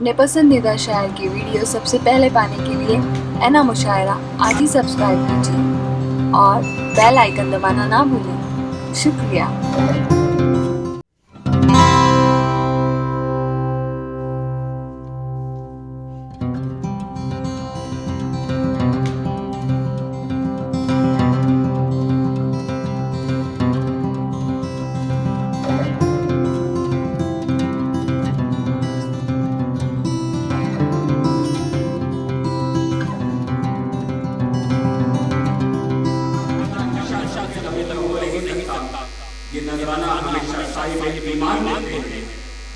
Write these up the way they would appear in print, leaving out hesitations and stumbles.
अपने पसंदीदा शायर की वीडियो सबसे पहले पाने के लिए एना मुशायरा आज ही सब्सक्राइब कीजिए और बेल आइकन दबाना ना भूलें। शुक्रिया। ये नजराना हमेशा साहिब ईमान देते हैं।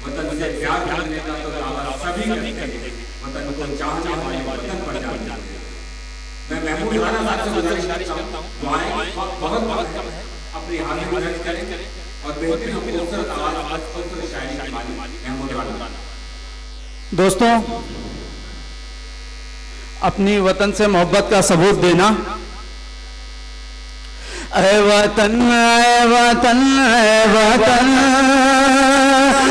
वतन से प्यार करने का तो दावा सभी करते हैं। वतन को चाहने वाले वतन पर जाते हैं। मैं महमूद राना साहब से गुजारिश करता हूँ, दुआएं बहुत कम है, अपनी हाजिरी दर्ज करें और बेहतरीन खूबसूरत आवाज खूबसूरत शायरी के मालिक महमूद राना। दोस्तों, अपनी वतन से मोहब्बत का सबूत देना। ऐ वतन ऐ वतन ऐ वतन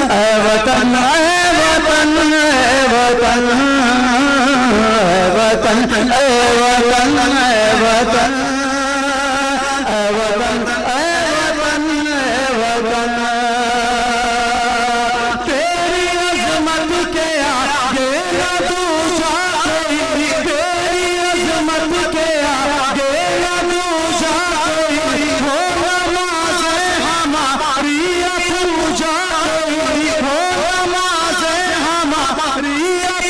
ऐ वतन ऐ वतन ऐ वतन ऐ वतन ऐ वतन ऐ वतन ऐ वतन ऐ वतन ऐ वतन तेरी अज़मत के आगे न दूजा कोई, तेरी अज़मत के आगे न दूजा कोई, हो नमाज़े हमारी पूजा कोई, हो नमाज़े हमारी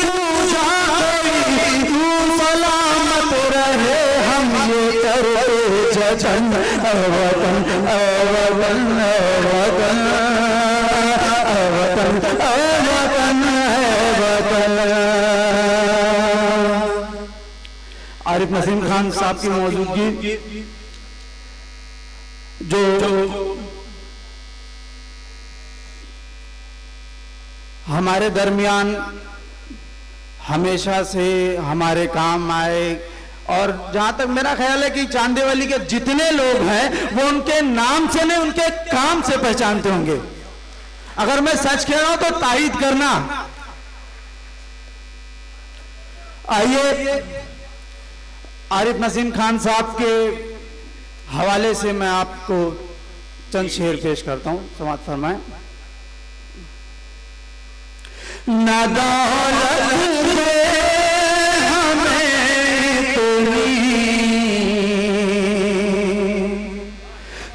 पूजा कोई, तू सलामत रहे हम ये करते जतन। ऐ वतन ऐ वतन ऐ वतन ऐ वतन ऐ वतन ऐ वतन। आरिफ नसीम खान साहब की मौजूदगी जो हमारे दरमियान हमेशा से हमारे काम आए, और जहां तक मेरा ख्याल है कि चांदेवाली के जितने लोग हैं वो उनके नाम से नहीं उनके काम से पहचानते होंगे। अगर मैं सच कह रहा हूं तो तायीद करना। आइए आरिफ नसीम खान साहब के हवाले से मैं आपको चंद शेर पेश करता हूं, समाअत फरमाएं। ना दौलत दे हमें तुमी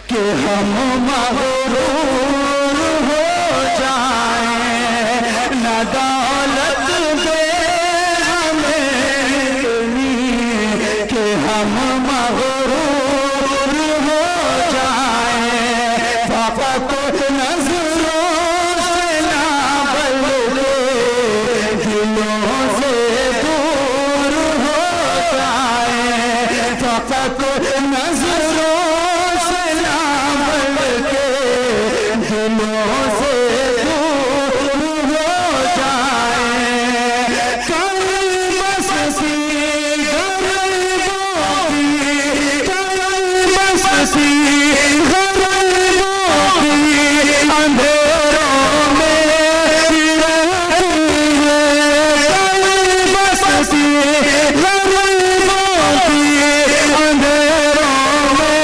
कि हम मगरूर हो जाएं, ना दौलत दे हमें तुमी कि हम मगरूर हो जाएं, फकत नजरों से ना बल्कि दिलों से दूर हो जाएं, फकत नजरों से ना बल्कि दिलों से दूर हो जाएं। कल मस्ती गरीबों की, कल मस्ती गरीबों की अंधेरों में रहती है, कल मस्ती गरीबों की अंधेरों में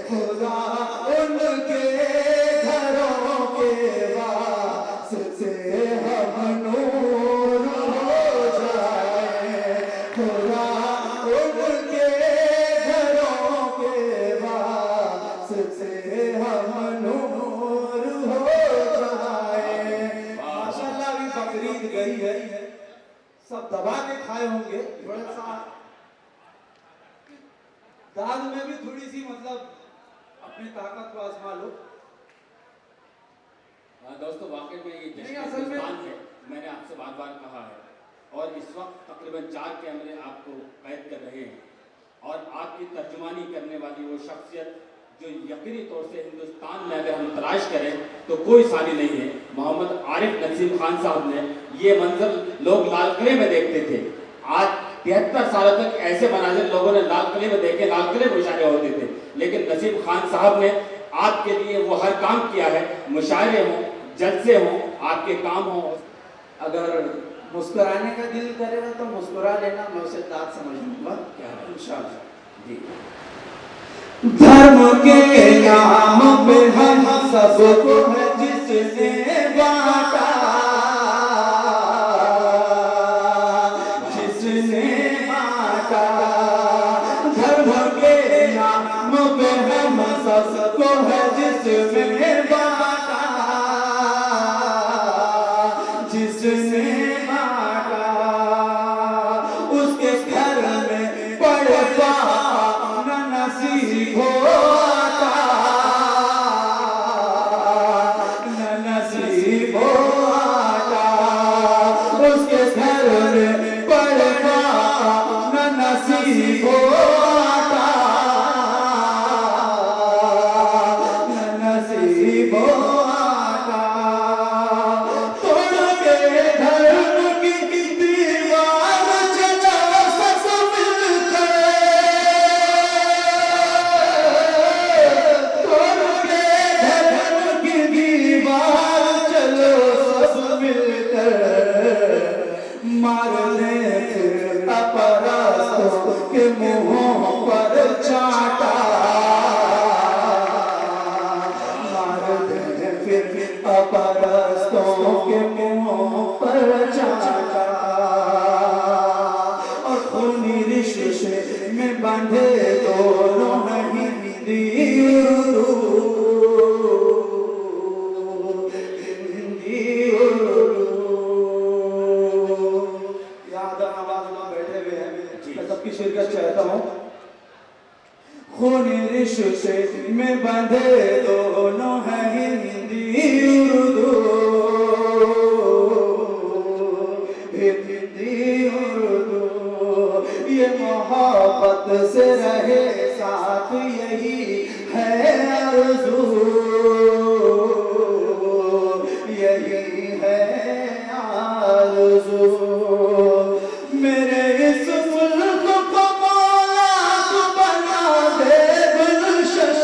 खुदा उनके घरों के वास्ते हम नूर हो जाए, खुदा उनके घरों के वास्ते हम नूर हो जाए। माशाल्लाह अभी बकरीद गई है, सब दबा के खाए होंगे, थोड़ा सा दाल में भी थोड़ी सी मतलब अपनी ताकत को आजमा लो। दोस्तों, वाकई में ये नहीं, जश्न असल में हिंदुस्तान है, मैंने आपसे बार बार कहा है, और इस वक्त तकरीबन 4 कैमरे आपको कैद कर रहे हैं, और आपकी तर्जुमानी करने वाली वो शख्सियत जो यकीनी तौर से हिंदुस्तान में अगर हम तलाश करें तो कोई सारी नहीं है। मोहम्मद आरिफ नसीम खान साहब ने ये मंजर लोग लाल किले में देखते थे। आज 73 सालों तक ऐसे मनाजिर लोगों ने लाल किले में देखे, लाल किले में इशारे होते थे, लेकिन नसीम खान साहब ने आपके लिए वो हर काम किया है, मुशायरे हों, जलसे हों, आपके काम हों। अगर मुस्कुराने का दिल करेगा तो मुस्कुरा लेना, मैं उसे दाद समझ लूंगा। क्या है? इंशाअल्लाह जी। धर्म के नाम पे हम सबको है जिसने बांटा, जिसने बांटा। धर्म के नाम पे हम सबको है जिसने बांटा, जिसने बांटा। उसके घर में पड़े न नसीब होता, न नसीब होता। उसके घर में पड़े न नसीब होता, न नसीब होता। तोड़ के धर्म की दीवार चलो सब मिलकर, तोड़ के धर्म की दीवार चलो सब मिलकर। मार दे फिर अपराधों के मुंहों पर चाटा, मार दे फिर अपराधों के मुंहों पर चाटा। और खूनी रिश्ते में बंधे दोनों नहीं हिंदी उर्दू। याद आवाज में बैठे हुए हैं, मैं सबकी शिरकत चाहता हूँ। खूनी रिश्ते में बंधे दोनों है हिंदी उर्दू, हिंदी उर्दू। ये मोहब्बत से रहे साथ यही है आरज़ू, यही है आरज़ू। मेरे इस मुल्क को मौला तू बना दे गुलशन,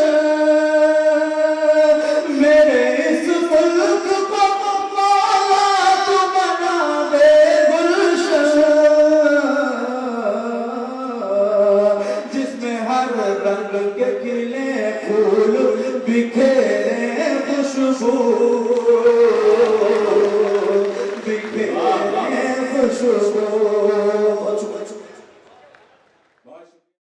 मेरे इस मुल्क को मौला तू बना दे गुलशन, जिसमें हर रंग के खिले फूल बिखेरे खुशबू, बिखेरे खुशबू।